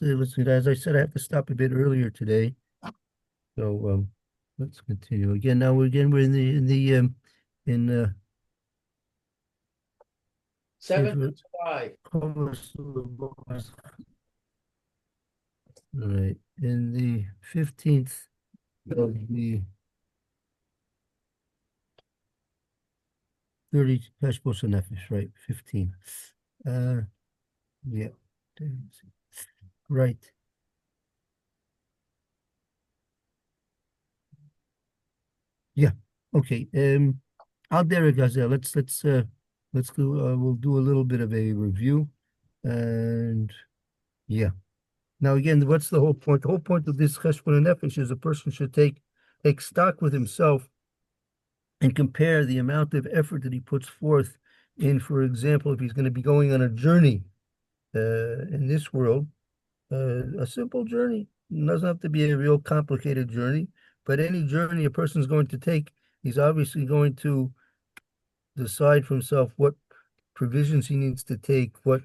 let's as I said, I have to stop a bit earlier today. So let's continue again. We're in in Seventh Sefer of July. Havovs, all right, in the 15th of the 30 Heshbon Hanefesh, right? 15. Uh yeah. Right. Yeah. Okay. Out there, Gazelle. Let's go. We'll do a little bit of a review, and yeah. Now again, what's the whole point? The whole point of this Heshbon Nefesh is a person should take stock with himself and compare the amount of effort that he puts forth in, for example, if he's going to be going on a journey in this world, a simple journey. It doesn't have to be a real complicated journey, but any journey a person's going to take, he's obviously going to decide for himself what provisions he needs to take, what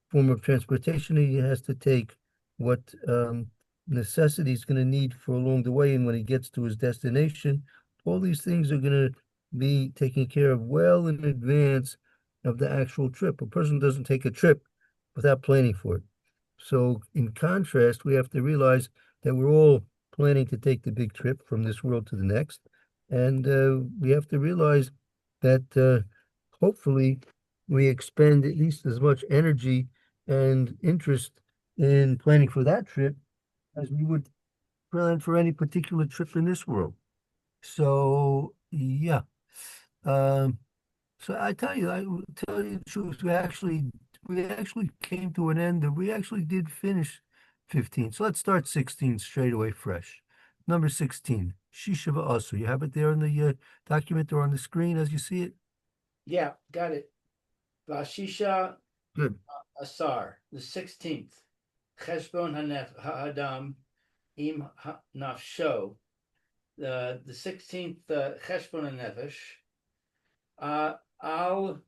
form of transportation he has to take, what necessities he's going to need for along the way, and when he gets to his destination. All these things are going to be taken care of well in advance of the actual trip. A person doesn't take a trip without planning for it. So, in contrast, we have to realize that we're all planning to take the big trip from this world to the next. And we have to realize that hopefully we expend at least as much energy and interest in planning for that trip as we would plan for any particular trip in this world. So, yeah. Um, so I tell you, I will tell you the truth. We actually came to an end, and we actually did finish 15. So let's start 16 straight away, fresh. Number 16, Shisha also. You have it there in the document or on the screen as you see it. Yeah, got it. Vashisha Good. Asar, the 16th. Cheshbon Ha'adam Im Nafsho. The 16th Cheshbon HaNefesh. Al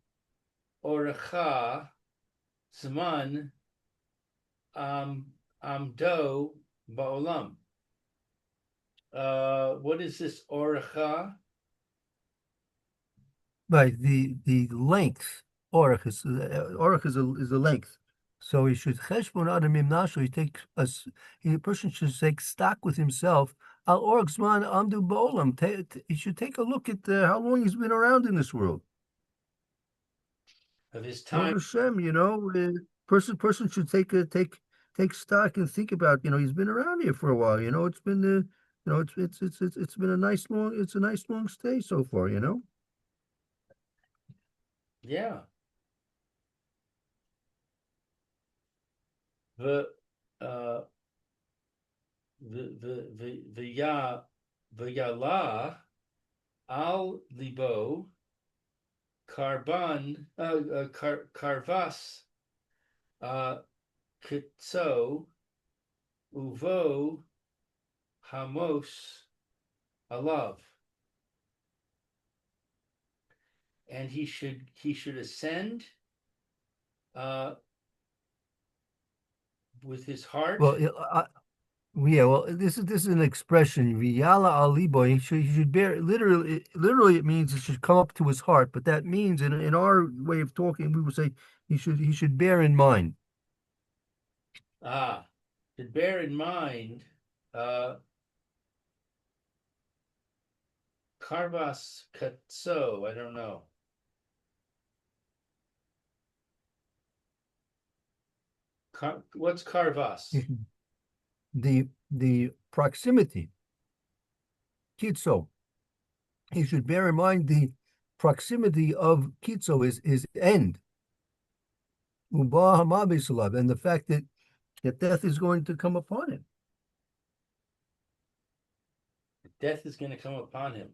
Orecha Zman Amdo Ba'olam. What is this Orecha? Right. The length. Orach is a length. So he should cheshbon adam imnasho. A person should take stock with himself. Al orach zman amdu ba'olam. He should take a look at how long he's been around in this world. Of his Baruch time. Hashem, person should take stock and think about, he's been around here for a while. It's been it's been a nice long stay so far. Yeah. The uh the Yala al libo karvas kitso uvo hamos alav, and he should ascend uh with his heart. Well, yeah, well, this is an expression. V'yala alibo. He should bear literally it means it should come up to his heart. But that means in our way of talking, we would say he should bear in mind. To bear in mind uh karvas katso, I don't know. What's karvas? The proximity. Kitso. He should bear in mind the proximity of Kitso is end. Uba Hamabisalav, and the fact that death is going to come upon him. Death is going to come upon him.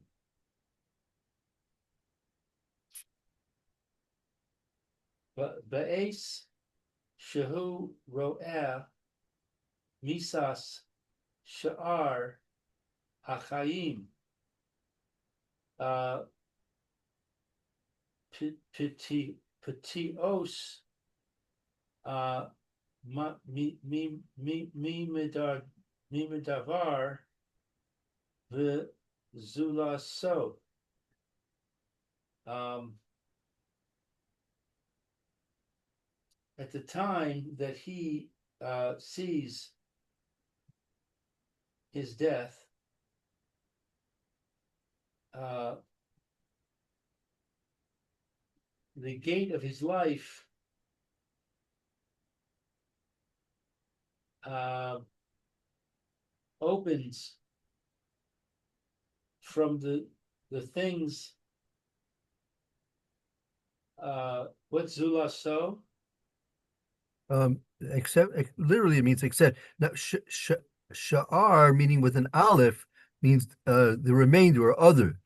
But Ba'es Shehu Ro'eh Misas Sha'ar Hachayim uh, Petios uh, mi medavar v'zula so. Um, at the time that he sees his death, uh, the gate of his life uh, opens from the things. What's zula so? Except literally it means except. Now, sha'ar meaning with an aleph means the remainder or other.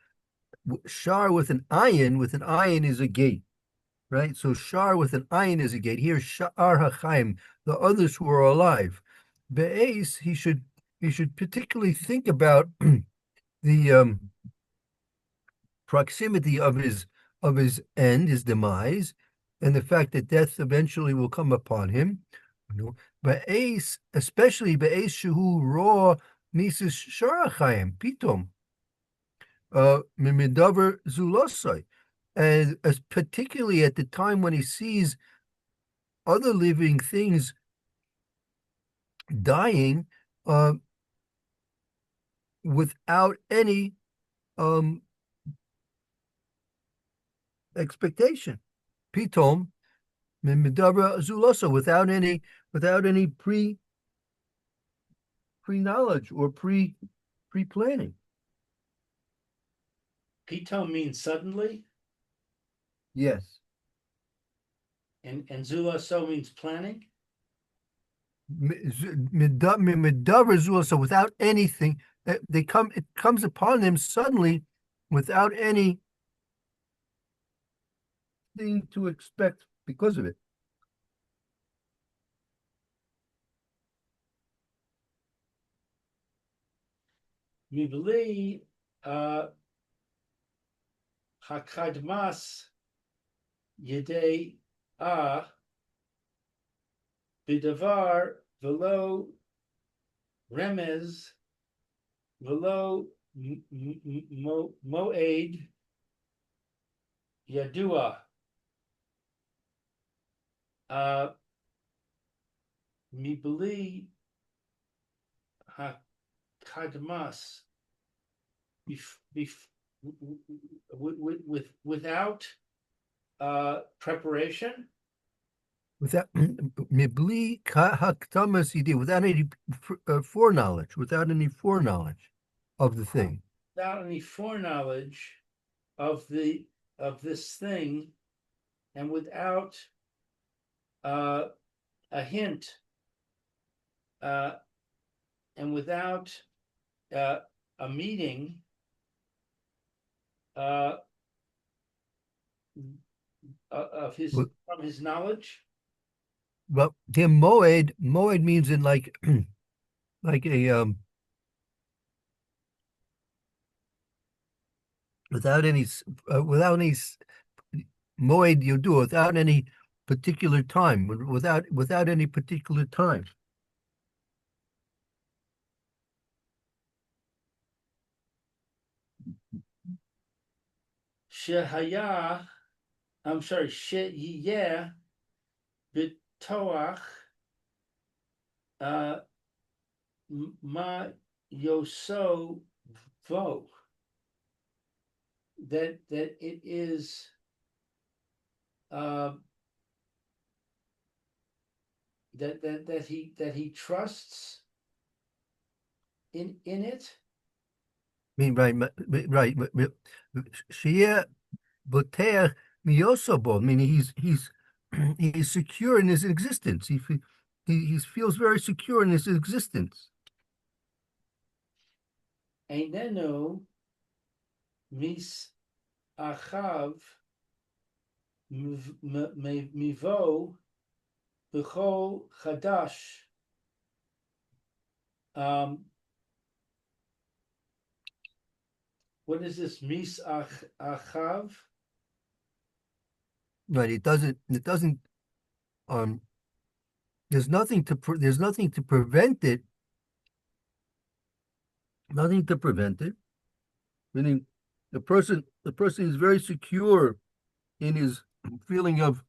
Shar with an ayin is a gate, right? So shar with an ayin is a gate. Here, sha'ar hachaim, the others who are alive. Be'ez, he should particularly think about the proximity of his end, his demise, and the fact that death eventually will come upon him. Be'ez, especially be'ez shehu ro mises sharachayim pitom mimidaver zulosai, and as particularly at the time when he sees other living things dying uh, without any um, expectation. Pitom mimidaver zulosa, without any pre knowledge or pre planning. Pito means suddenly, Yes. and zula so means planning. So without anything, it comes upon him suddenly without anything to expect because of it. Mibli hakadmas yedei a bidavar velo remez velo moed yadua. Mibli hakadmas without preparation. Without mibli haktamas without any foreknowledge of the thing. Without any foreknowledge of this thing, and without a hint, uh, and without a meeting of his Well, from his knowledge. him moed means in like a without any moed you do without any particular time, without any particular time. Shehaya, I'm sorry, Sheyeh bitoach ma yoso vo, that it is uh, that he trusts in it. I mean, right. Shia boteach miyosobo, meaning he's secure in his existence. He feels very secure in his existence. Einenu mis achav mivo b'chol chadash. What is this mis achav? Right. It doesn't um there's nothing to prevent it, nothing to prevent it. Meaning the person is very secure in his feeling of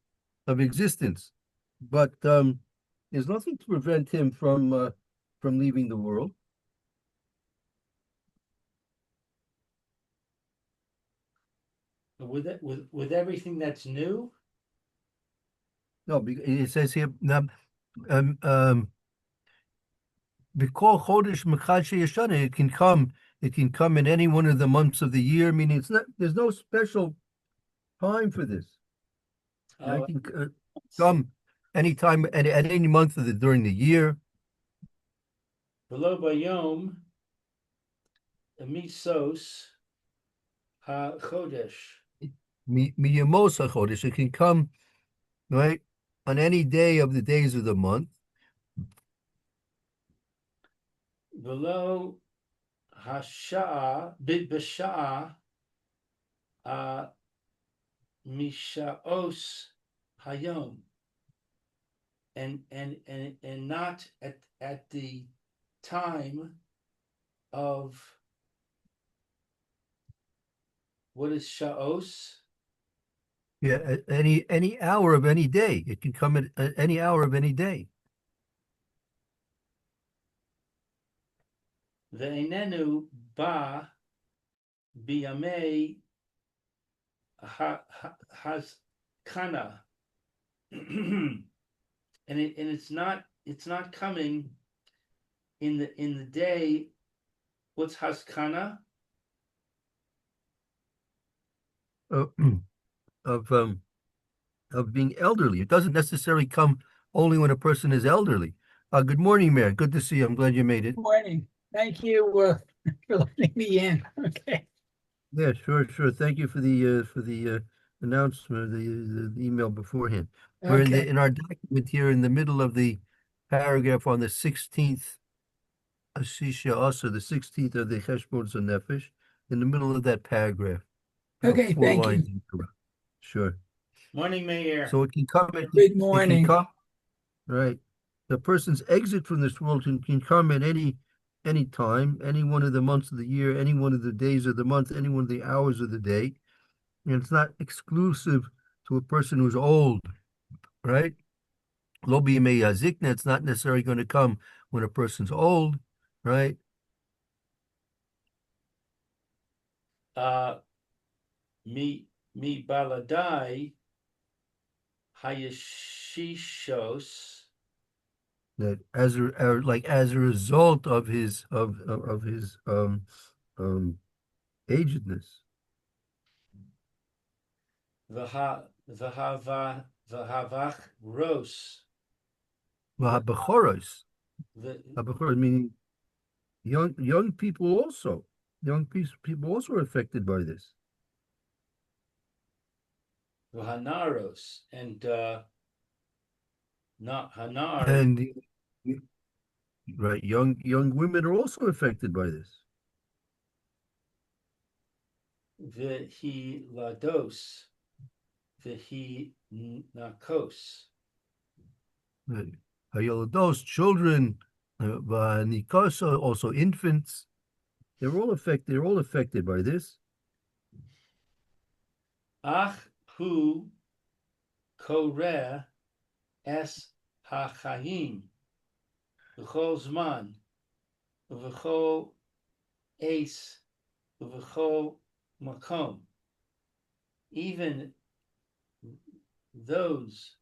existence, but there's nothing to prevent him from leaving the world. With everything that's new. No, it says here, um, um, B'kol chodesh mechad sheyashana, it can come in any one of the months of the year. Meaning, it's not. There's no special time for this. Oh, It can come anytime at any month of the during the year. below bayom misos ha chodesh. Miyamosa chodesh. It can come right on any day of the days of the month. Below hasha'a b'sha'a mishaos hayom, and not at the time of what is shaos. Yeah, at any hour of any day. It can come at any hour of any day. Ve'enenu ba biyamei has kana. And it's not coming in the day. What's haskana? Uh, of of being elderly. It doesn't necessarily come only when a person is elderly. Good morning, Mayor. Good to see you. I'm glad you made it. Morning. Thank you for letting me in. Okay. Yeah, sure, sure. Thank you for the announcement, the email beforehand. We're Okay. in our document here in the middle of the paragraph on the 16th Asisha, also the 16th of the Heshbon Hanefesh, in the middle of that paragraph, about Okay. four Thank you. lines in. Sure. Morning, Mayor. So Good it can morning. come, right. The person's exit from this world can come at any time, any one of the months of the year, any one of the days of the month, any one of the hours of the day. And it's not exclusive to a person who's old, right? Lobi yazikna, it's not necessarily going to come when a person's old, right? Uh, mi baladai hayashishos. That as a result of his um agedness. Vahavach ros. Vahabachoros. The Habachoros meaning young people also. People also are affected by this. Vahanaros, and not hanar. And right, young women are also affected by this. Vihi lados. Vihi nakos. Right. Those children, Nikosa, also infants, they're all affected by this. Ach hu koreh es hachayim. V'chol zman. V'chol ace. V'chol makom. Even those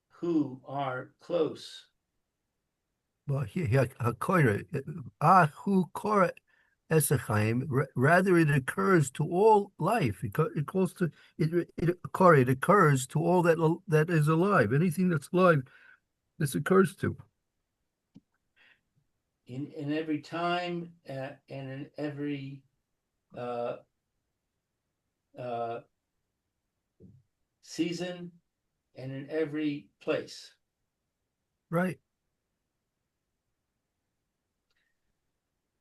who are close. Well, rather it occurs to all life. It calls to it occurs to all that is alive. Anything that's alive, this occurs to. In every time and in every uh, uh, season and in every place. Right.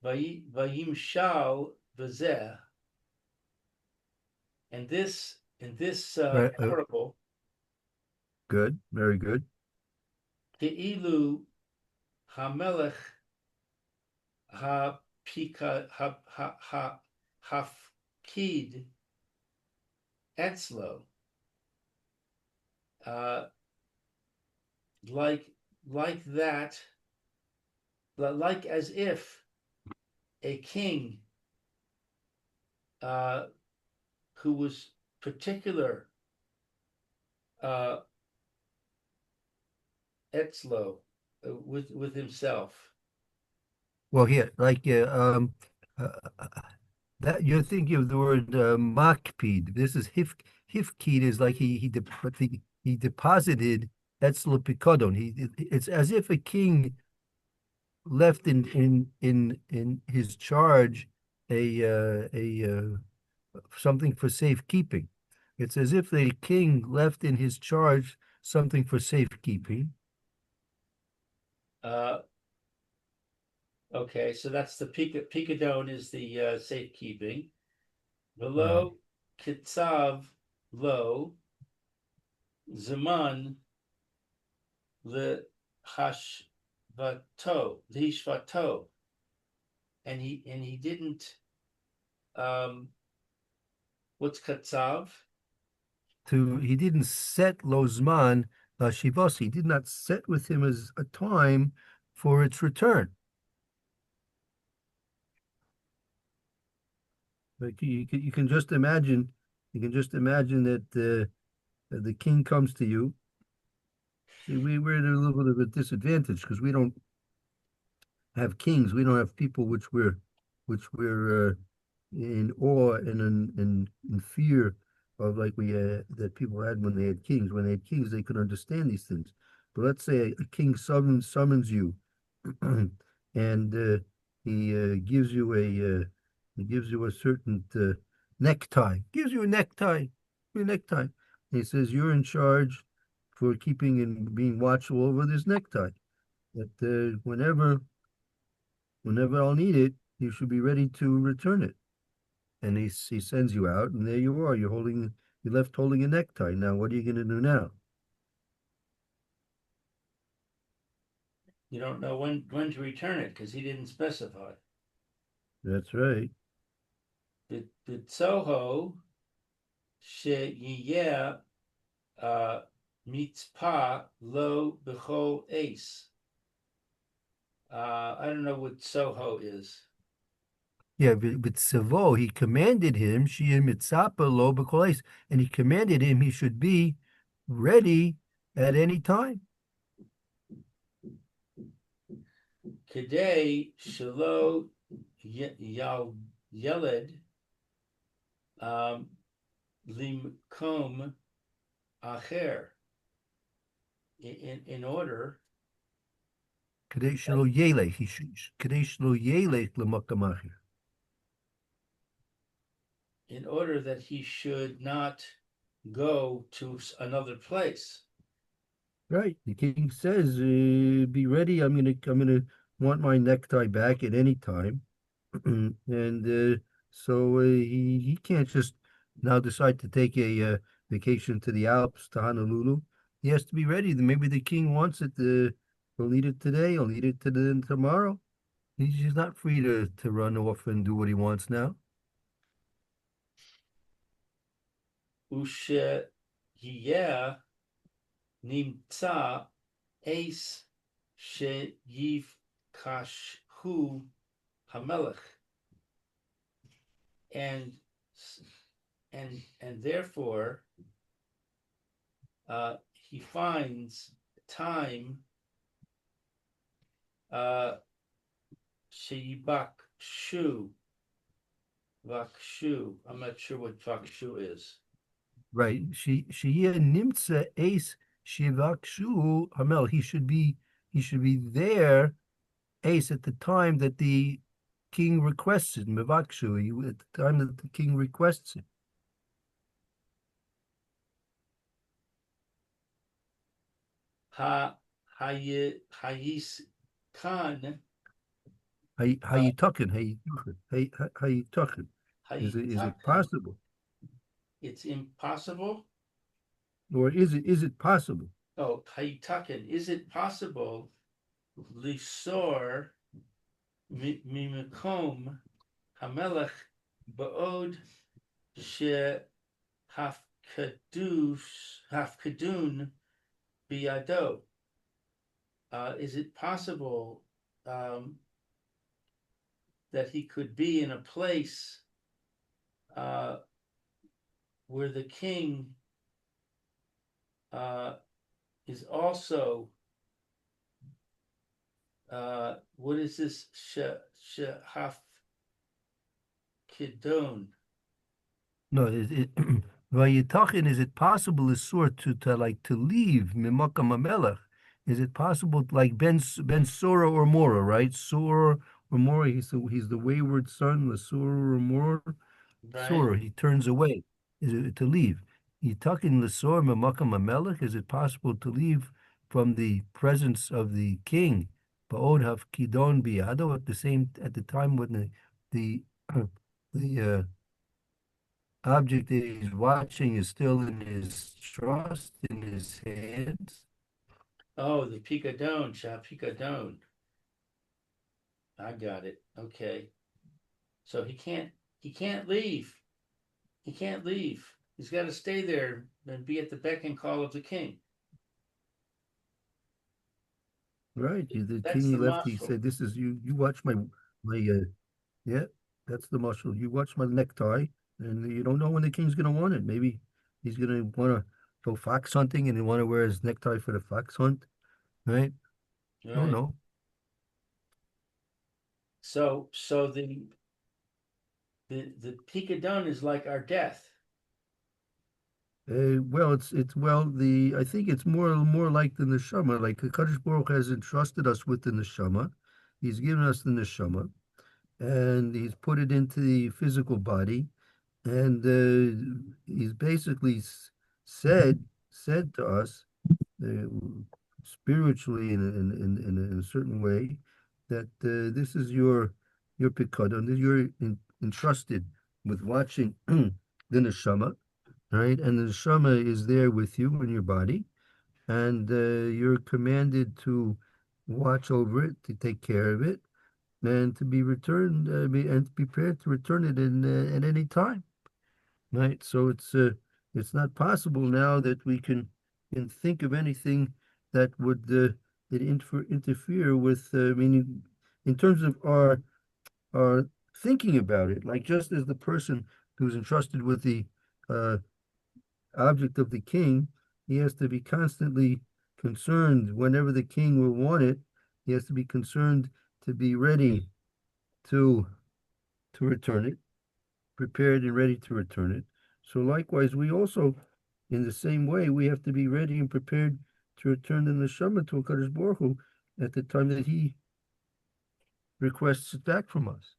Vayimshal v'zeh. And this Right. parable Good. Very good. Ke'ilu Hamelech Hapika Hafkid Etzlo. Like that, like as if a king who was particular etzlo with himself. Well, here, like uh, that you're thinking of the word makpid. This is hifkid is like he deposited etzlo pikodon. It's as if a king left in his charge a something for safekeeping. It's as if the king left in his charge something for safekeeping. Okay, so that's the picadone is the safekeeping. Right. Below kitzav lo zaman le hashvato, and he didn't what's katsav? He didn't set Lozman Shivos. He did not set with him as a time for its return. Like you can just imagine, that the king comes to you. See, we're at a little bit of a disadvantage because we don't have kings. We don't have people which we're in awe and in fear of, like we that people had when they had kings. When they had kings, they could understand these things. But let's say a king summons you, and he gives you a certain necktie. Gives you a necktie, your necktie. And he says you're in charge for keeping and being watchful over this necktie. That whenever I'll need it, you should be ready to return it. And he sends you out, and there you are. You're left holding a necktie. Now, what are you going to do now? You don't know when to return it because he didn't specify. That's right. The tsoho sheyeh mitzpah lo b'chol ace. I don't know what soho is. Yeah, but Savo, he commanded him, Shia Mitzapa lo b'koles, and he commanded him he should be ready at any time. Kedei shelo yeled limkom acher. In order Kadesh lo yelech, he should Kadesh lo yelech l'makamacher. in order that he should not go to another place. Right. The king says, "Be ready. I'm gonna want my necktie back at any time." And so he can't just now decide to take a vacation to the Alps to Honolulu. He has to be ready. Maybe the king wants it. He'll need it today. He'll need it tomorrow. He's not free to run off and do what he wants now. Ushe yeh nimtza ace sheyiv kashu hamelech, and therefore he finds time sheyibakshu vakshu. I'm not sure what vakshu is. Right. Shia nimtza ace shivakshu hamel. He should be there ace at the time that the king requests it. Mevakshu, at the time that the king requests it. Hayis kan How you talking? How you talking? Is it hayitakan. possible, It's impossible. or is it possible? Oh, Hayitaken, is it possible Lisor Mimikom Hamelech Baod She Hafkadun Biado? Is it possible that he could be in a place where the king is also what is this Shehaf Kidon? No, while you're talking, is it possible is sort to like to leave Mimakam Amelech? Is it possible like Ben Sora or Mora, right? Sora or Mora, he's the wayward son, the Sora or Mora. Right? Sora, he turns away. Is it to leave? Yitakin Lesor Mimakam Amelech, is it possible to leave from the presence of the king? Ba'od have Kidon Biado at the time when the the object that he's watching is still in his trust, in his hands. Oh, the Picadone, Shah Picadone. I got it. Okay. So he can't leave. He can't leave. He's got to stay there and be at the beck and call of the king. Right. The king That's he the left, he mashal. said, this is you, you watch my, yeah, that's the muscle. You watch my necktie, and you don't know when the king's going to want it. Maybe he's going to want to go fox hunting and he want to wear his necktie for the fox hunt, right? Don't Right. know. So the Picadone is like our death. Well, it's the I think it's more like the neshama. Like the Kadosh Baruch has entrusted us with the neshama. He's given us the neshama, and he's put it into the physical body, and he's basically said to us uh, spiritually in a certain way that this is your pikadon, that you're entrusted with watching the neshama, right? And the neshama is there with you in your body, and you're commanded to watch over it, to take care of it, and to be returned and prepared to return it in at any time, right? So it's not possible now that we can think of anything that would interfere with meaning in terms of our thinking about it. Like just as the person who's entrusted with the uh, object of the king, he has to be constantly concerned whenever the king will want it. He has to be concerned to be ready to return it, prepared and ready to return it. So likewise, we also, in the same way, we have to be ready and prepared to return the neshama to Hakadosh Baruch Hu at the time that He requests it back from us.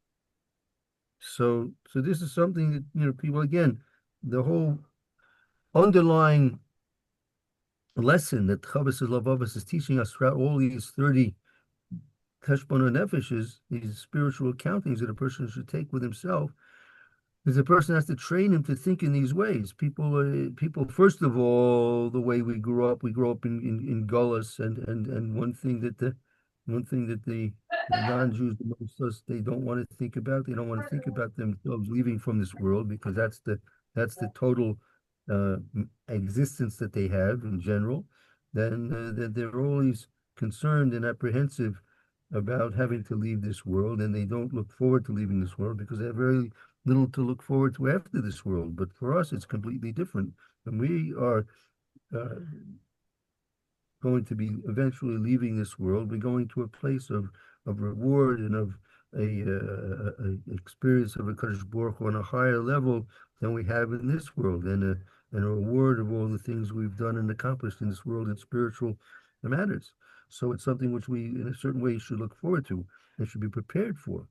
So this is something that people again, the whole underlying lesson that Havovs Halavovos is teaching us throughout all these 30 Heshbon and Nefeshes, these spiritual accountings that a person should take with himself, is a person has to train him to think in these ways. People, first of all, the way we grew up in Gullus, and one thing that the non-Jews amongst us, they don't want to think about. They don't want to think about themselves leaving from this world because that's the total existence that they have in general. Then they're always concerned and apprehensive about having to leave this world, and they don't look forward to leaving this world because they have very little to look forward to after this world. But for us, it's completely different. And we are uh, going to be eventually leaving this world. We're going to a place of reward and of a experience of a Kadosh Baruch Hu on a higher level than we have in this world, and a reward of all the things we've done and accomplished in this world in spiritual matters. So it's something which we, in a certain way, should look forward to and should be prepared for.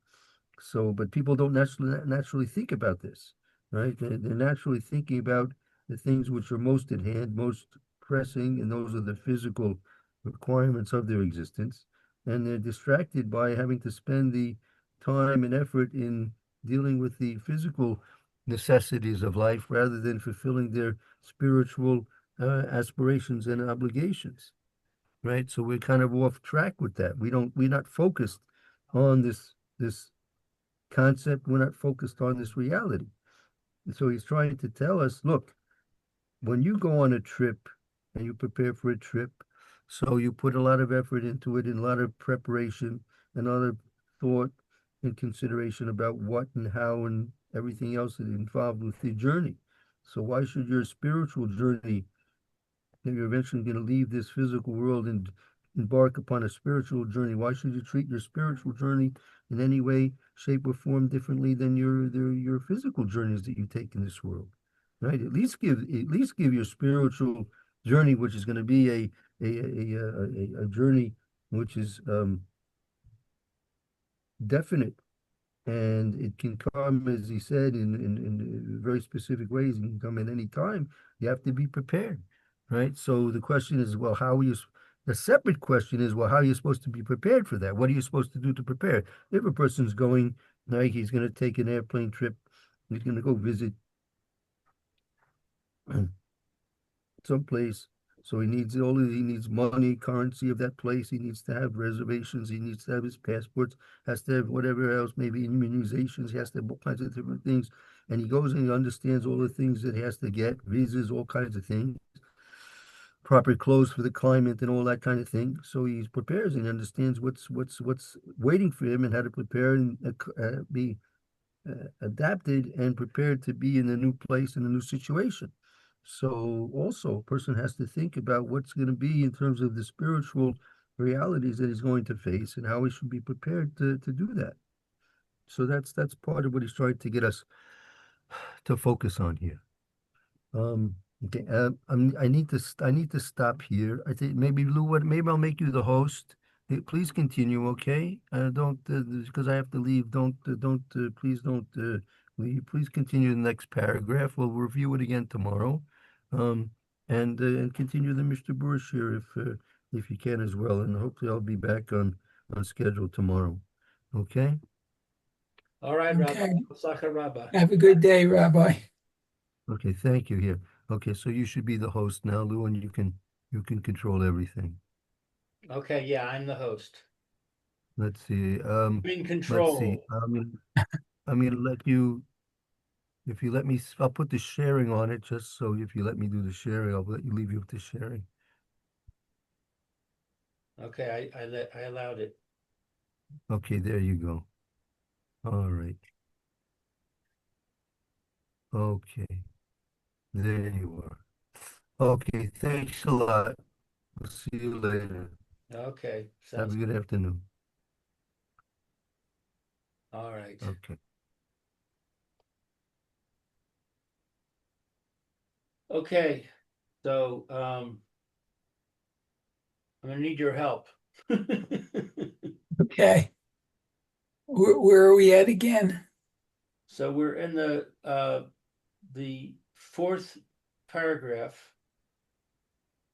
So, but people don't naturally think about this, right? They're naturally thinking about the things which are most at hand, most pressing, and those are the physical requirements of their existence. And they're distracted by having to spend the time and effort in dealing with the physical necessities of life rather than fulfilling their spiritual aspirations and obligations, right? So we're kind of off track with that. We're not focused on this concept. We're not focused on this reality. And so he's trying to tell us, look, when you go on a trip and you prepare for a trip, so you put a lot of effort into it and a lot of preparation and other thought and consideration about what and how and everything else that involved with the journey. So why should your spiritual journey, that you're eventually going to leave this physical world and embark upon a spiritual journey, why should you treat your spiritual journey in any way, shape, or form differently than your physical journeys that you take in this world? Right? At least give your spiritual journey, which is going to be a journey which is definite, and it can come, as he said, in very specific ways. It can come at any time. You have to be prepared, right? So the question is, well, how are you? The separate question is, well, how are you supposed to be prepared for that? What are you supposed to do to prepare? If a person's going, like he's going to take an airplane trip, he's going to go visit someplace. So he needs money, currency of that place. He needs to have reservations. He needs to have his passports, has to have whatever else, maybe immunizations. He has to have all kinds of different things. And he goes and he understands all the things that he has to get, visas, all kinds of things, proper clothes for the climate and all that kind of thing. So he prepares and understands what's waiting for him and how to prepare and be adapted and prepared to be in a new place in a new situation. So also a person has to think about what's going to be in terms of the spiritual realities that he's going to face and how he should be prepared to do that. So that's part of what he's trying to get us to focus on here. Okay, I need to stop here. I think maybe Lou, maybe I'll make you the host. Please continue, okay? Don't because I have to leave. Please don't leave. Please continue the next paragraph. We'll review it again tomorrow, um, and continue the Mr. Bursch here if you can as well. And hopefully I'll be back on schedule tomorrow. Okay? All right, Rabbi. Okay. Osaka Rabbi. Have a good day, Rabbi. Okay. Thank you. Here. Okay. So you should be the host now, Lou, and you can control everything. Okay, yeah, I'm the host. Let's see. In Let's see. control. I'm gonna let you. If you let me, I'll put the sharing on it just so if you let me do the sharing, I'll let you leave you with the sharing. Okay, I allowed it. Okay, there you go. All right. Okay, there you are. Okay, thanks a lot. We'll see you later. Okay, Have sounds a good afternoon. all right. Okay. Okay, so I'm gonna need your help. Okay. Where are we at again? So we're in the fourth paragraph,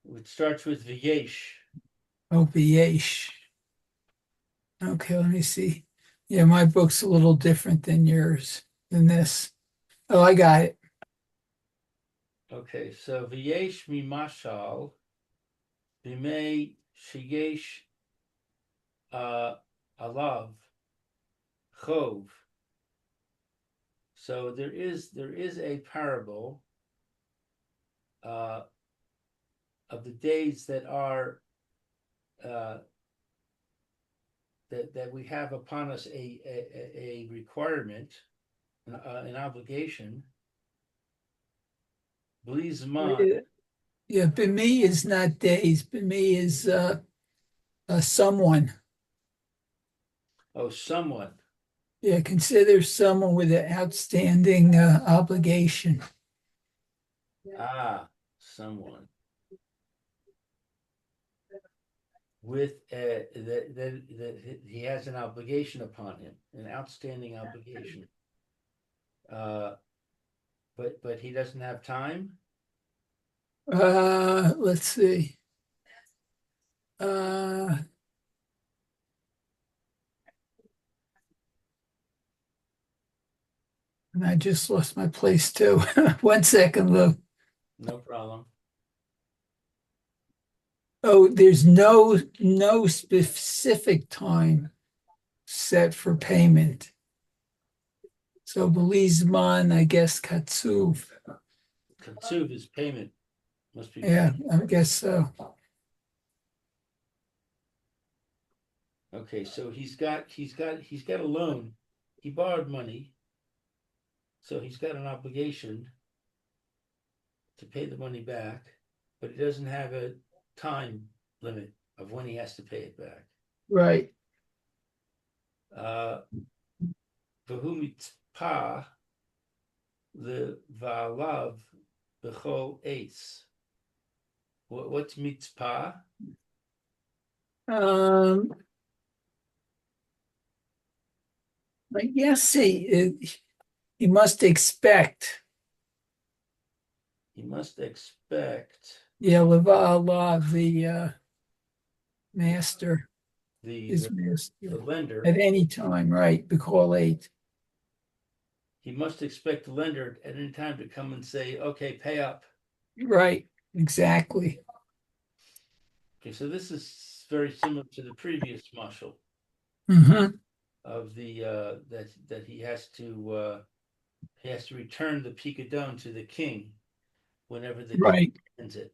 which starts with V'yesh. Oh, V'yesh. Okay, let me see. Yeah, my book's a little different than yours, than this. Oh, I got it. Okay, so V'yesh mimashal b'mei sheyesh alav chov. So there is a parable uh, of the days that are uh, that we have upon us a requirement, an obligation. Blizman, Yeah, B'mi is not days. B'mi is someone. oh, someone. Yeah, consider someone with an outstanding obligation. Someone with that he has an obligation upon him, an outstanding obligation. But he doesn't have time. Let's see. Uh, and I just lost my place too. 1 second, Lou. No problem. Oh, there's no specific time set for payment. So Belizman, I guess Katsuv. Katsuv is payment, must be Yeah, paid. I guess so. Okay, so he's got a loan. He borrowed money, so he's got an obligation to pay the money back, but he doesn't have a time limit of when he has to pay it back. Right. V'hu mitzpah the va'alav b'chol eitz. What's mitzpah? Um, I guess he must expect. He must expect Yeah, Levala, the master, the his the, the master, lender. at any time, right? Call eight. He must expect the lender at any time to come and say, "Okay, pay up." Right, exactly. Okay, so this is very similar to the previous mashal Hmm. of the that he has to return the picadon to the king whenever the king Right. sends it.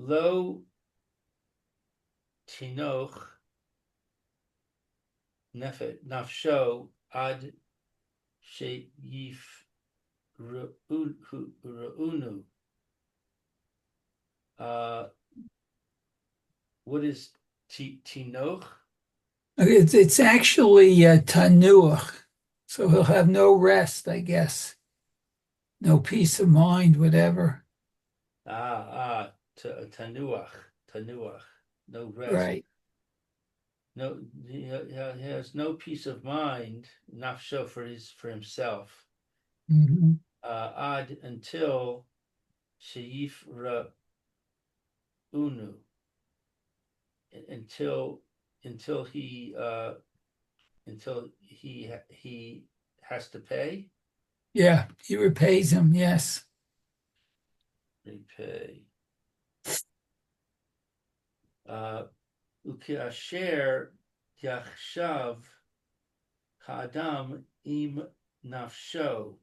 Lo tinoch nafsho ad sheyif re'unu. Uh, what is tinoch? It's actually Tanuach, so he'll have no rest, I guess, no peace of mind, whatever. Tanuach, no rest. Right. No, he has no peace of mind, nafsho for himself. Hmm. Ad until sheif unu, until until he he has to pay. Yeah, he repays him. Yes. Repay. Ukiasher yachshav ha'adam im nafsho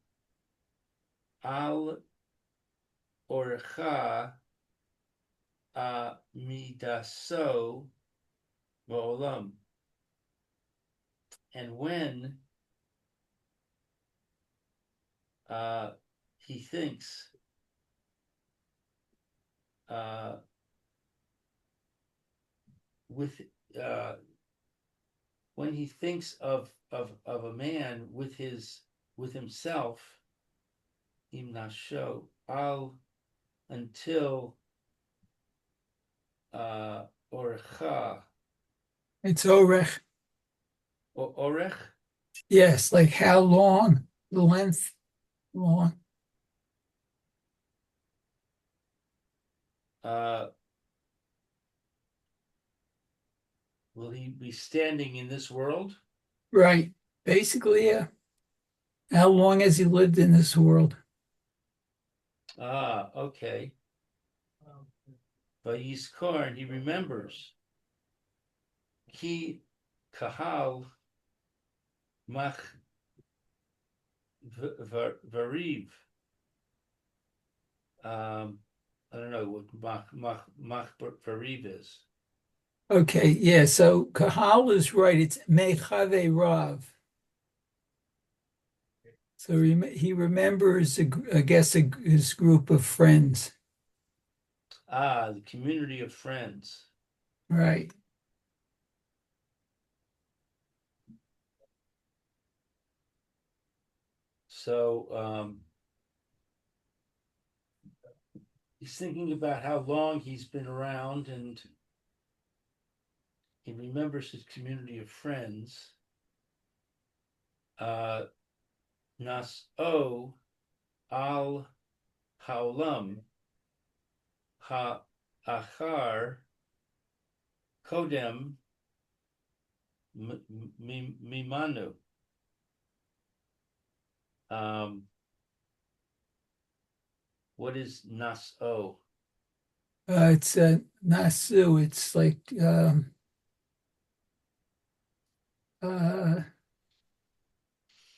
al orcha midaso v'olam. And when he thinks uh, with when he thinks of a man with himself, im nasho al until orcha It's Orech. or orech. Yes, like how long, the length, long. Uh, will he be standing in this world? Right. Basically, yeah. How long has he lived in this world? Okay. But Yizkor, he remembers. Ki kahal mach variv. I don't know what mach variv is. Okay, yeah. So Kahal is right. It's Mechave Rav. So he remembers, I guess, his group of friends. The community of friends. Right. So he's thinking about how long he's been around, and he remembers his community of friends. Nas o al haolam ha achar kodem mimanu. Um, What is Nas-O? It's Nasu. It's like uh,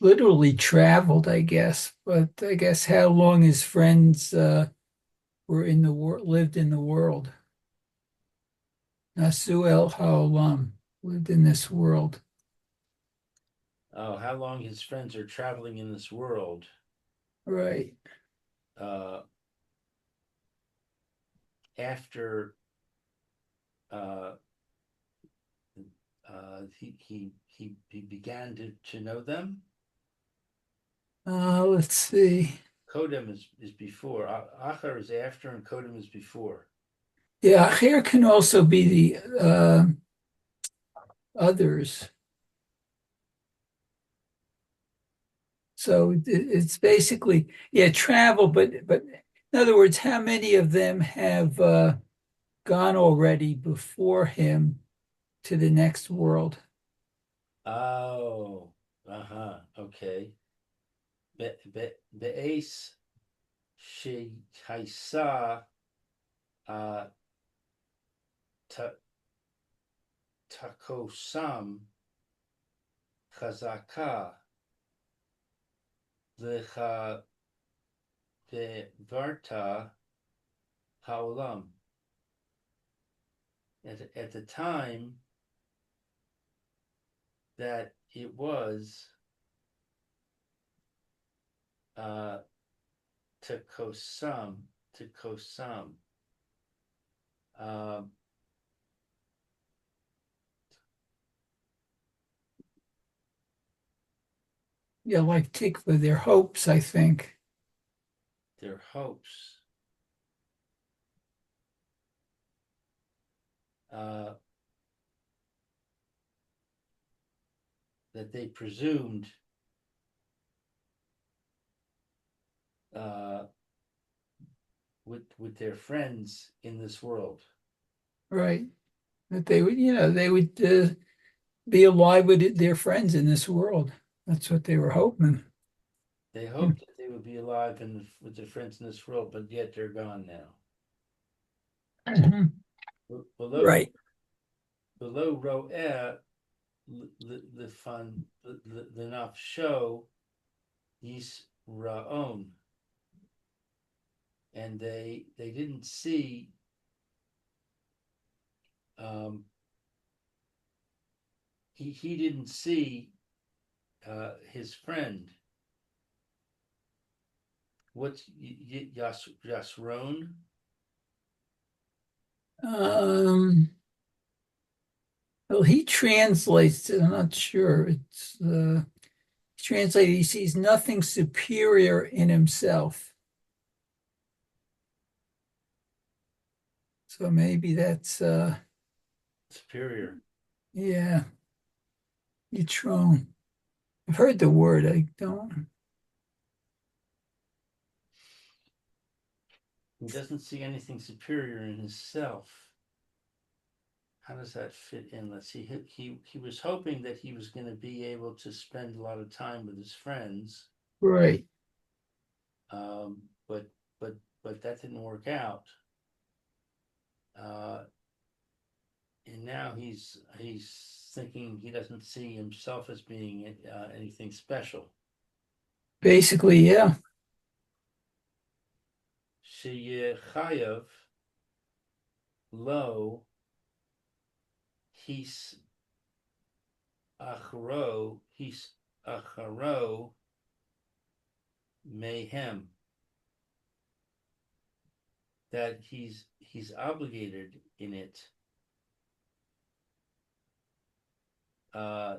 literally traveled, I guess. But I guess how long his friends were in the world, lived in the world. Nasu el Haolam lived in this world. Oh, how long his friends are traveling in this world. Right. Uh, after uh, he began to know them. Let's see. Kodem is before. Achar is after, and Kodem is before. Yeah, here can also be the others. So it's basically, yeah, travel, but in other words, how many of them have gone already before him to the next world? Oh, uh-huh. Okay. Be'es shehaisa takosam chazaka lecha ve'varta haolam. At the time that it was uh, to kosam. Um, Yeah, like Tikva, their hopes, I think. their hopes. Uh, that they presumed uh, with their friends in this world. Right. That they would, they would be alive with their friends in this world. That's what they were hoping. They hoped that they would be alive and with their friends in this world, but yet they're gone now. Mhm. Below Right. below ro'eh the fun the enough show these ra'on, and they didn't see um, he didn't see his friend. What's Yasron? Um, well, he translates it. I'm not sure. It's translated, he sees nothing superior in himself. So maybe that's Superior. yeah, Yitron. I've heard the word, I don't. He doesn't see anything superior in himself. How does that fit in? Let's see. He was hoping that he was going to be able to spend a lot of time with his friends, Right. um, but but that didn't work out. Uh, and now he's thinking he doesn't see himself as being anything special. Basically, yeah. Sheyechayev lo his acharo mayhem, that he's obligated in it uh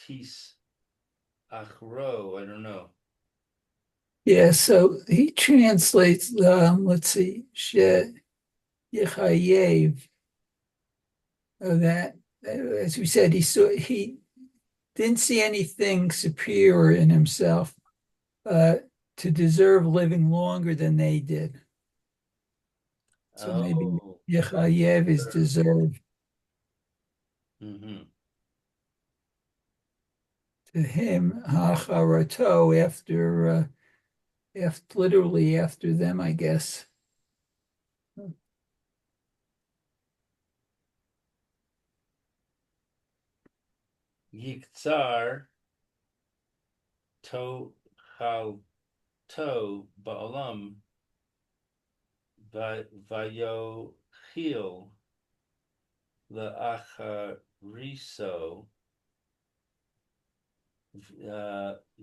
he's achro, I don't know. Yeah, so he translates, let's see, She Yechayev, that, as we said, he didn't see anything superior in himself uh, to deserve living longer than they did. So maybe Oh, Yechayev is deserved mm-hmm. to him hacharato after literally after them, I guess. Yiktsar to chal to ba'olam vayochil le'achariso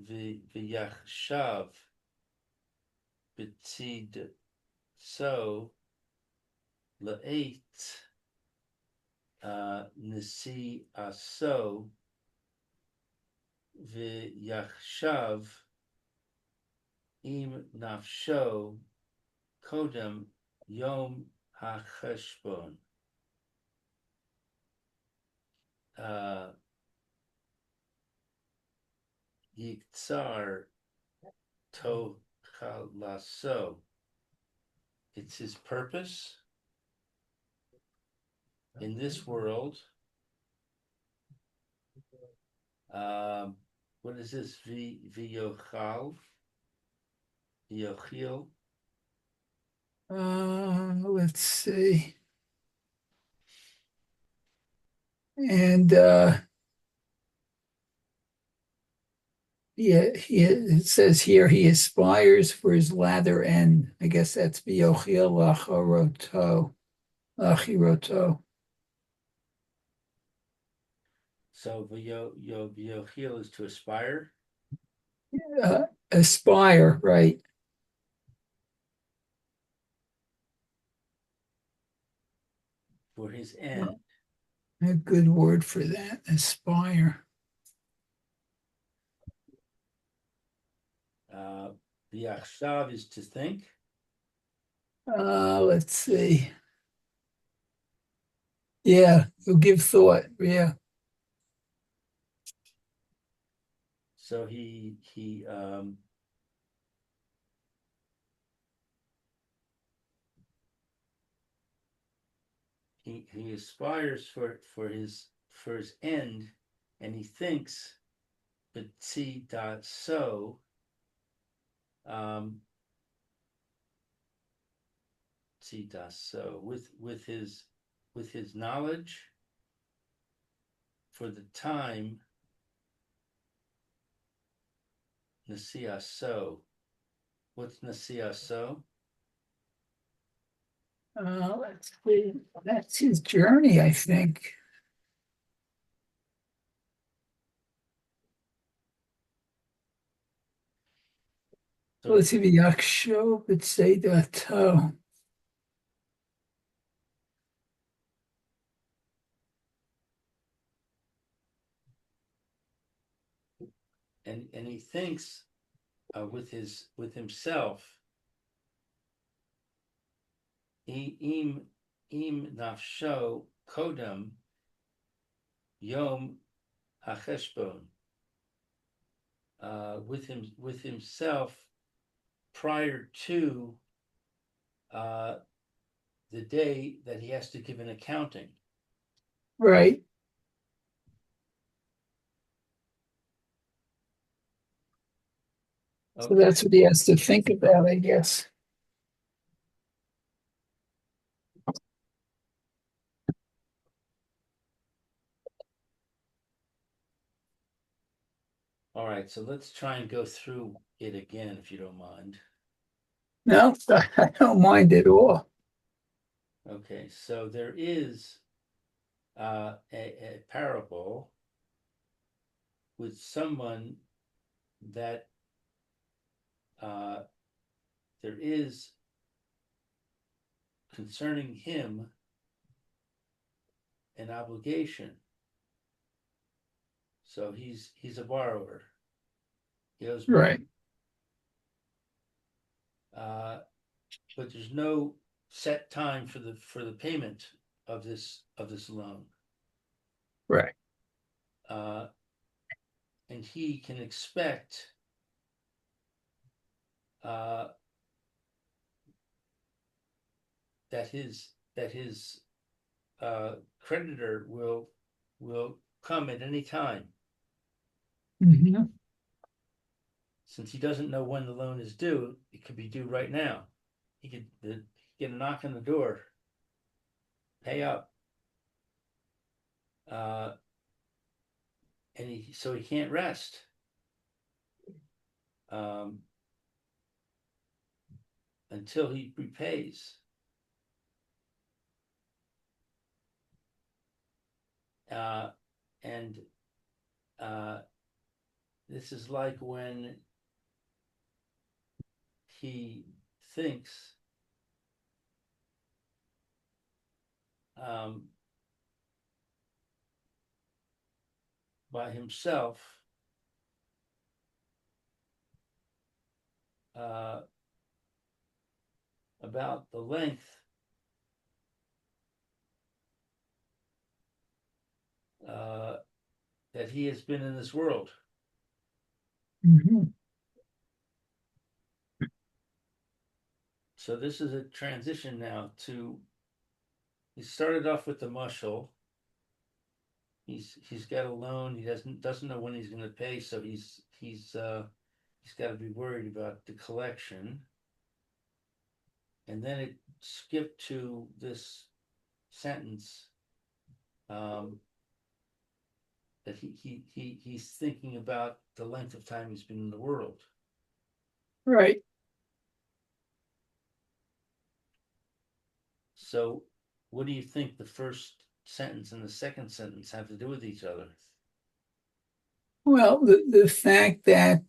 v'yachshav b'tzid so le'eit nisi aso v'yachshav im nafsho kodem yom ha'cheshbon. Yiktsar to chalaso. It's his purpose in this world. What is this? V'yochal? V'yochil? Let's see. And it says here he aspires for his latter end. I guess that's Biochil Lachiroto. So v'yochil is to aspire. Aspire, right? For his end. A good word for that, aspire. V'yachshav is to think. Let's see. Yeah, to give thought. Yeah. So he aspires for his end, and he thinks, but see dot so see dot so with his knowledge for the time Nasia so. What's Nasia so? Let's see. That's his journey, I think. So Let's see the Yaksho, but say that. and he thinks with himself. Im nafsho kodam yom hacheshbon. With himself prior to the day that he has to give an accounting. Right. Okay. So that's what he has to think about, I guess. All right, so let's try and go through it again, if you don't mind. No, I don't mind at all. Okay, so there is a parable with someone that there is concerning him an obligation. So he's a borrower. He owes money. Right. But there's no set time for the payment of this loan. Right. And he can expect that his creditor will come at any time. Mhm. Since he doesn't know when the loan is due, it could be due right now. He could get a knock on the door, pay up, uh, and so he can't rest um, until he repays. Uh, and uh, this is like when he thinks um, by himself uh, about the length uh, that he has been in this world. Mhm. So this is a transition now to. He started off with the mushal. He's got a loan. He doesn't know when he's going to pay, so he's got to be worried about the collection. And then it skipped to this sentence um, that he's thinking about the length of time he's been in the world. Right. So, what do you think the first sentence and the second sentence have to do with each other? Well, the fact that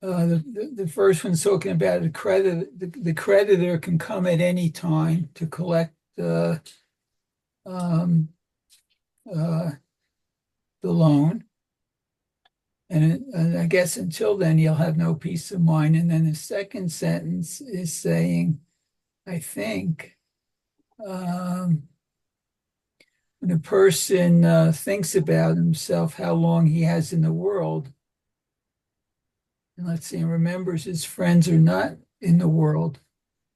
the first one's talking about the creditor can come at any time to collect um, uh, the loan. And I guess until then, you'll have no peace of mind. And then the second sentence is saying, I think, um, when a person thinks about himself, how long he has in the world, and let's see, and remembers his friends are not in the world.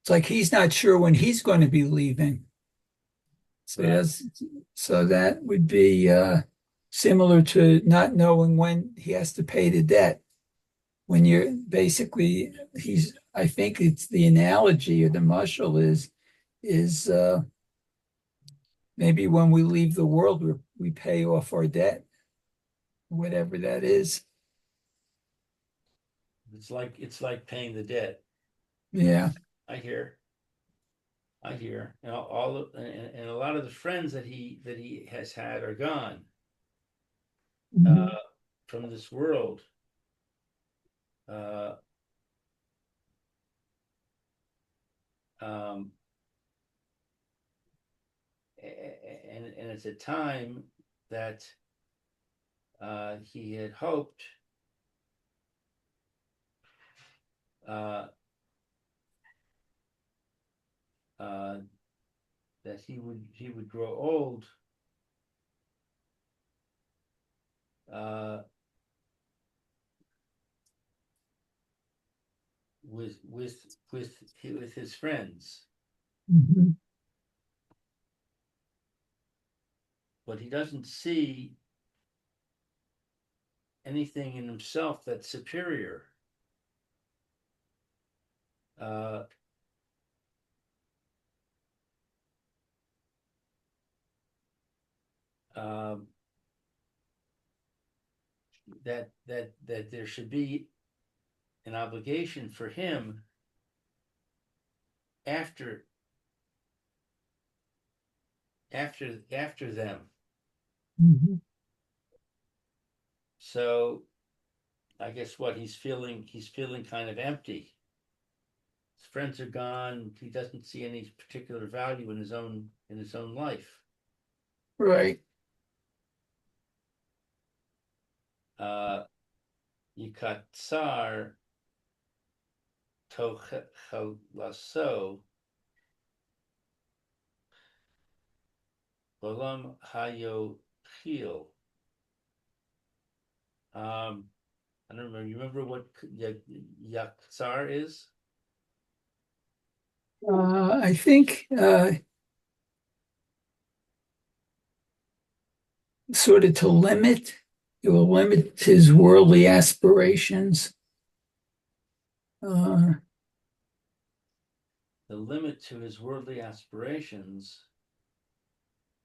It's like he's not sure when he's going to be leaving. So Right. so that would be similar to not knowing when he has to pay the debt. When you're basically, I think it's the analogy or the mushal is maybe when we leave the world, we pay off our debt, whatever that is. It's like paying the debt. Yeah. I hear. I hear. You know, and a lot of the friends that he has had are gone Mhm. from this world. Uh, um, and it's a time that he had hoped uh, uh, that he would grow old uh, with his friends, Mhm. but he doesn't see anything in himself that's superior. Uh, um, that there should be an obligation for him after after them. Mhm. So I guess what he's feeling kind of empty. His friends are gone. He doesn't see any particular value in his own life. Right. Uh, Yikatsar tochelaso olam hayochil. I don't remember. You remember what Yaksar is? I think sort of to limit. It will limit his worldly aspirations. Uh, The limit to his worldly aspirations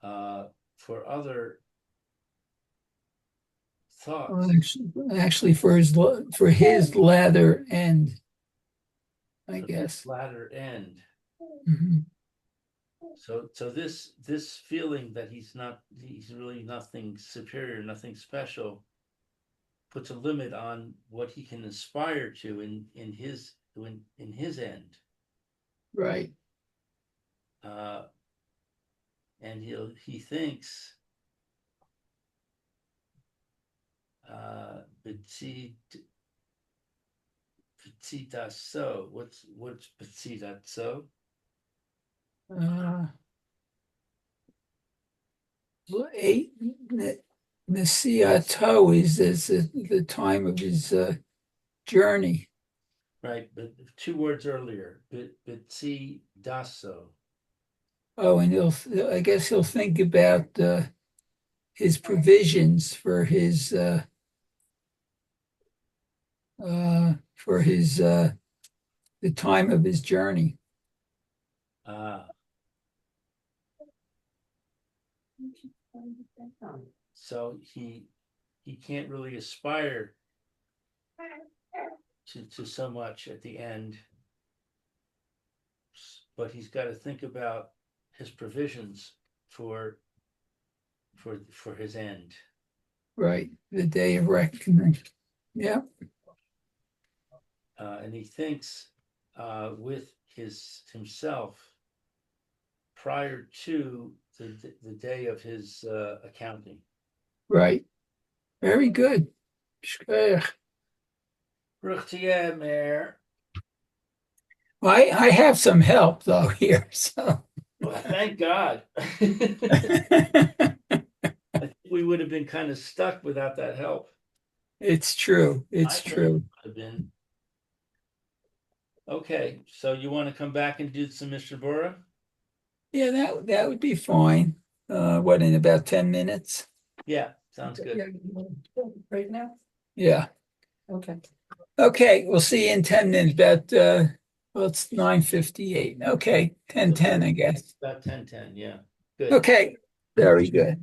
for other thoughts. actually, for his latter end, I For his guess. latter end. Mhm. So this feeling that he's really nothing superior, nothing special, puts a limit on what he can aspire to in his end. Right. Uh, and he thinks B'tzit so. What's B'tzit so? Uh, eight Nasiato is the time of his journey. Right, but 2 words earlier, B'tzit daso. Oh, and I guess he'll think about his provisions for his the time of his journey. Ah, so he can't really aspire to so much at the end, but he's got to think about his provisions for for his end. Right, the day of reckoning. Yeah, And he thinks with himself prior to the day of his accounting. right. Very good. Mayor. I have some help though here, so Well, thank God. I think we would have been kind of stuck without that help. it's true. I It's think true. it would have been. Okay, so you want to come back and do some Mr. Bora? Yeah, that would be fine. What, in about 10 minutes? Yeah, sounds good. Right now? Yeah. Okay. Okay, we'll see you in 10 minutes. About well, it's 9:58. Okay, 10:10, I guess. About 10:10, yeah. Good. Okay, very good.